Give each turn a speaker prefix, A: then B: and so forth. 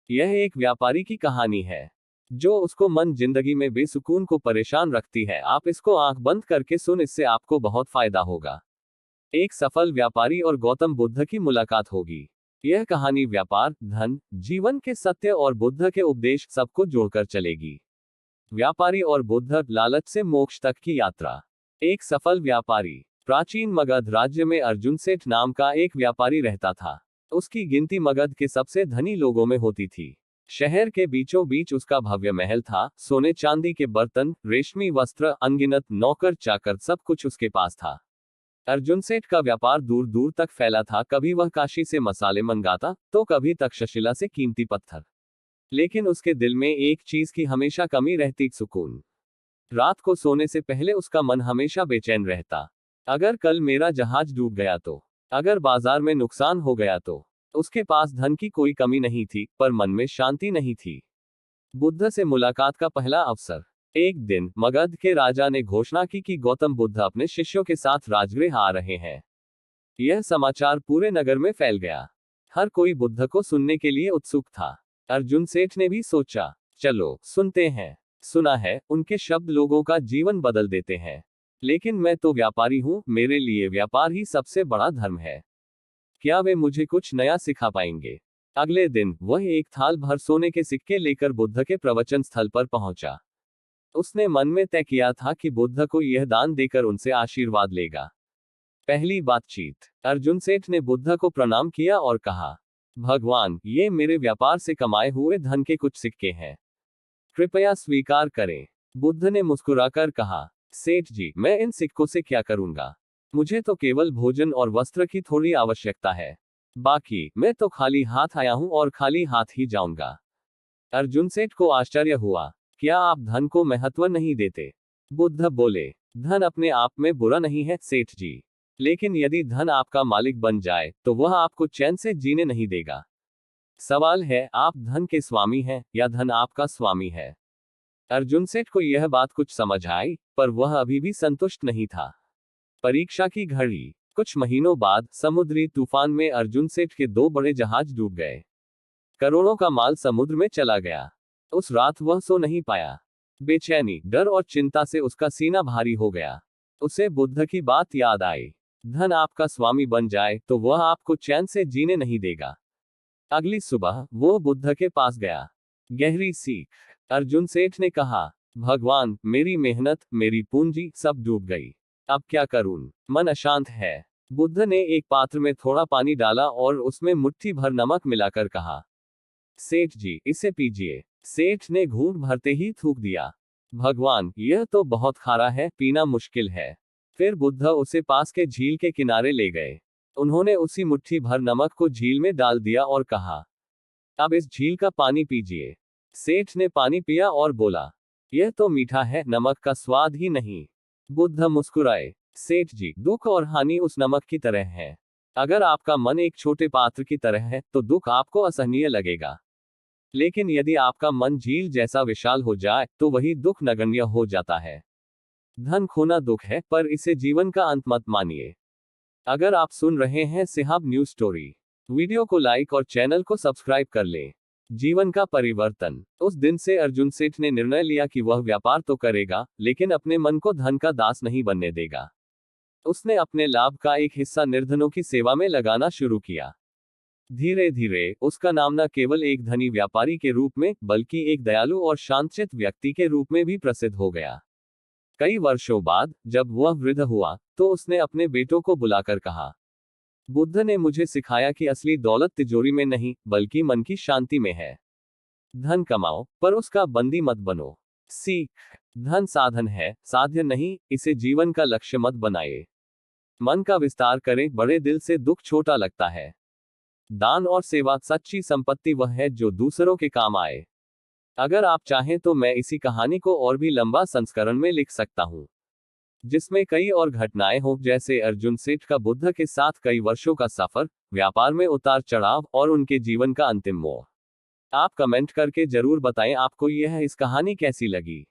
A: यह एक व्यापारी की कहानी है जो उसको मन जिंदगी में बेसुकून को परेशान रखती है। आप इसको आंख बंद करके सुन, इससे आपको बहुत फायदा होगा। एक सफल व्यापारी और गौतम बुद्ध की मुलाकात होगी। यह कहानी व्यापार, धन, जीवन के सत्य और बुद्ध के उपदेश सबको जोड़कर चलेगी। व्यापारी और बुद्ध, लालच से मोक्ष तक की यात्रा। एक सफल व्यापारी। प्राचीन मगध राज्य में अर्जुन सेठ नाम का एक व्यापारी रहता था। उसकी गिनती मगध के सबसे धनी लोगों में होती थी। शहर के बीचों बीच उसका भव्य महल था। सोने चांदी के बर्तन, रेशमी वस्त्र, अनगिनत नौकर चाकर, सब कुछ उसके पास था। अर्जुन सेठ का व्यापार दूर दूर तक फैला था। कभी वह काशी से मसाले मंगाता तो कभी तक्षशिला से कीमती पत्थर। लेकिन उसके दिल में एक चीज की हमेशा कमी रहती, सुकून। रात को सोने से पहले उसका मन हमेशा बेचैन रहता। अगर कल मेरा जहाज डूब गया तो, अगर बाजार में नुकसान हो गया तो। उसके पास धन की कोई कमी नहीं थी, पर मन में शांति नहीं थी। बुद्ध से मुलाकात का पहला अवसर। एक दिन मगध के राजा ने घोषणा की कि गौतम बुद्ध अपने शिष्यों के साथ राजगृह आ रहे हैं। यह समाचार पूरे नगर में फैल गया। हर कोई बुद्ध को सुनने के लिए उत्सुक था। अर्जुन सेठ ने भी सोचा, चलो सुनते हैं। सुना है उनके शब्द लोगों का जीवन बदल देते हैं। लेकिन मैं तो व्यापारी हूं, मेरे लिए व्यापार ही सबसे बड़ा धर्म है। क्या वे मुझे कुछ नया सिखा पाएंगे? अगले दिन वह एक थाल भर सोने के सिक्के लेकर बुद्ध के प्रवचन स्थल पर पहुंचा। उसने मन में तय किया था कि बुद्ध को यह दान देकर उनसे आशीर्वाद लेगा। पहली बातचीत। अर्जुन सेठ ने बुद्ध को प्रणाम किया और कहा, भगवान, ये मेरे व्यापार से कमाए हुए धन के कुछ सिक्के हैं, कृपया स्वीकार करें। बुद्ध ने मुस्कुराकर कहा, सेठ जी, मैं इन सिक्कों से क्या करूंगा? मुझे तो केवल भोजन और वस्त्र की थोड़ी आवश्यकता है। बाकी मैं तो खाली हाथ आया हूं और खाली हाथ ही जाऊंगा। अर्जुन सेठ को आश्चर्य हुआ, क्या आप धन को महत्व नहीं देते? बुद्ध बोले, धन अपने आप में बुरा नहीं है सेठ जी, लेकिन यदि धन आपका मालिक बन जाए तो वह आपको चैन से जीने नहीं देगा। सवाल है, आप धन के स्वामी हैं या धन आपका स्वामी है? अर्जुन सेठ को यह बात कुछ समझ आई, पर वह अभी भी संतुष्ट नहीं था। परीक्षा की घड़ी। कुछ महीनों बाद समुद्री तूफान में अर्जुन सेठ के 2 बड़े जहाज डूब गए। करोड़ों का माल समुद्र में चला गया। उस रात वह सो नहीं पाया। बेचैनी, डर और चिंता से उसका सीना भारी हो गया। उसे बुद्ध की बात याद आई, धन आपका स्वामी बन जाए तो वह आपको चैन से जीने नहीं देगा। अगली सुबह वो बुद्ध के पास गया। गहरी सीख। अर्जुन सेठ ने कहा, भगवान, मेरी मेहनत, मेरी पूंजी सब डूब गई। अब क्या करूं? मन अशांत है। बुद्ध ने एक पात्र में थोड़ा पानी डाला और उसमें मुट्ठी भर नमक मिलाकर कहा, सेठ जी, इसे पीजिए। सेठ ने घूंट भरते ही थूक दिया, भगवान, यह तो बहुत खारा है, पीना मुश्किल है। फिर बुद्ध उसे पास के झील के किनारे ले गए। उन्होंने उसी मुट्ठी भर नमक को झील में डाल दिया और कहा, अब इस झील का पानी पीजिए। सेठ ने पानी पिया और बोला, यह तो मीठा है, नमक का स्वाद ही नहीं। बुद्ध मुस्कुराए, सेठ जी, दुख और हानि उस नमक की तरह है। अगर आपका मन एक छोटे पात्र की तरह है तो दुख आपको असहनीय लगेगा। लेकिन यदि आपका मन झील जैसा विशाल हो जाए तो वही दुख नगण्य हो जाता है। धन खोना दुख है, पर इसे जीवन का अंत मत मानिए। अगर आप सुन रहे हैं सिहाब न्यूज स्टोरी, वीडियो को लाइक और चैनल को सब्सक्राइब कर लें। जीवन का परिवर्तन। उस दिन से अर्जुन सेठ ने निर्णय लिया कि वह व्यापार तो करेगा, लेकिन अपने मन को धन का दास नहीं बनने देगा। उसने अपने लाभ का एक हिस्सा निर्धनों की सेवा में लगाना शुरू किया। धीरे धीरे उसका नाम न केवल एक धनी व्यापारी के रूप में, बल्कि एक दयालु और शांतचित्त व्यक्ति के रूप में भी प्रसिद्ध हो गया। कई वर्षों बाद जब वह वृद्ध हुआ तो उसने अपने बेटों को बुलाकर कहा, बुद्ध ने मुझे सिखाया कि असली दौलत तिजोरी में नहीं, बल्कि मन की शांति में है। धन कमाओ, पर उसका बंदी मत बनो। सीख। धन साधन है, साध्य नहीं, इसे जीवन का लक्ष्य मत बनाए। मन का विस्तार करें, बड़े दिल से दुख छोटा लगता है। दान और सेवा सच्ची संपत्ति वह है जो दूसरों के काम आए। अगर आप चाहें तो मैं इसी कहानी को और भी लंबा संस्करण में लिख सकता हूं, जिसमें कई और घटनाएं हों, जैसे अर्जुन सेठ का बुद्ध के साथ कई वर्षों का सफर, व्यापार में उतार चढ़ाव और उनके जीवन का अंतिम मोड़। आप कमेंट करके जरूर बताएं आपको यह इस कहानी कैसी लगी।